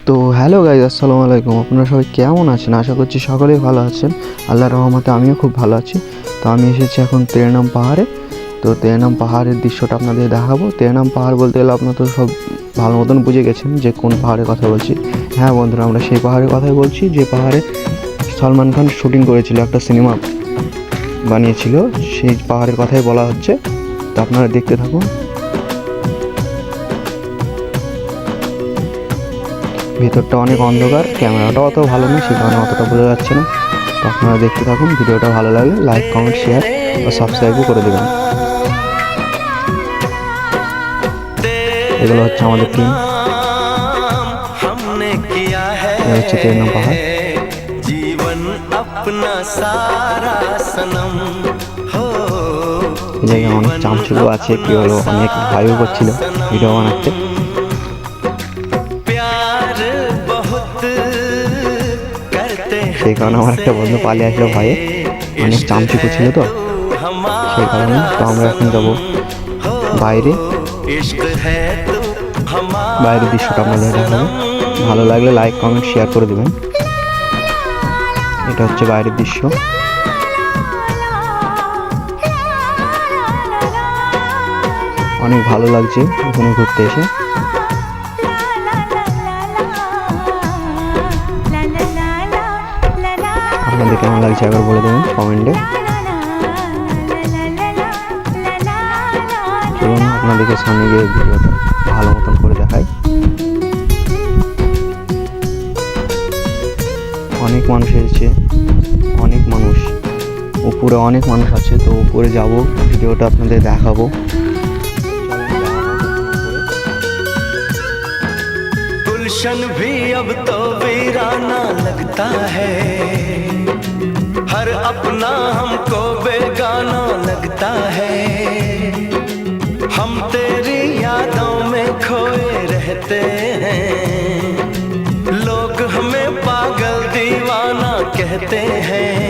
তো hello guys, আসসালামু আলাইকুম। আপনারা সবাই কেমন আছেন? আশা করছি সকলেই ভালো আছেন। আল্লাহর রহমতে আমিও খুব ভালো আছি। তো আমি এসেছি এখন তেরনাম পাহাড়ে। তো তেরনাম পাহাড়ের দৃশ্যটা আপনাদের দেখাবো। তেরনাম পাহাড় বলতে গেলে আপনারা তো সব ভালো মতন বুঝে গেছেন যে কোন পাহাড়ের কথা বলছি। হ্যাঁ বন্ধুরা, আমরা সেই পাহাড়ের কথাই বলছি যে পাহাড়ে সলমান খান শুটিং করেছিল, একটা সিনেমা বানিয়েছিল, সেই পাহাড়ের কথাই বলা হচ্ছে। তো আপনারা দেখতে থাকুন। ভিতরটা অনেক অন্ধকার, ক্যামেরাটা অত ভালো না, সেই কারণে অতটা বোঝা যাচ্ছে না। তো আপনারা দেখতে থাকুন। ভিডিওটা ভালো লাগলে লাইক, কমেন্ট, শেয়ার ও সাবস্ক্রাইবও করে দেবেন। এগুলো হচ্ছে আমাদের টিম। এটা হচ্ছে তেরনাম পাহাড়। এই জায়গায় অনেক চামচুকও আছে, কি হলো, অনেক ভাইও করছিল ভিডিও বানাতে। সেই কারণে আমার একটা বন্ধু পালিয়ে আসলো ভয়ে, অনেক চামচুকো ছিল তো সেই কারণে। তো আমরা এখন যাবো বাইরে, বাইরের দৃশ্যটা আপনাদের দেখাবো। ভালো লাগলে লাইক, কমেন্ট, শেয়ার করে দেবেন। এটা হচ্ছে বাইরের দৃশ্য। অনেক ভালো লাগছে এখানে ঘুরতে এসে। আপনাদের কেমন লাগছে একবার বলে দেবেন কমেন্টে। চলুন আপনাদেরকে সামনে গিয়ে ভিডিওটা ভালো মতন করে দেখাই। অনেক মানুষ এসেছে, অনেক মানুষ, উপরে অনেক মানুষ আছে। তো উপরে যাব, ভিডিওটা আপনাদের দেখাবো। गुलशन भी अब तो वीराना लगता है, हर अपना हमको बेगाना लगता है। हम तेरी यादों में खोए रहते हैं, लोग हमें पागल दीवाना कहते हैं।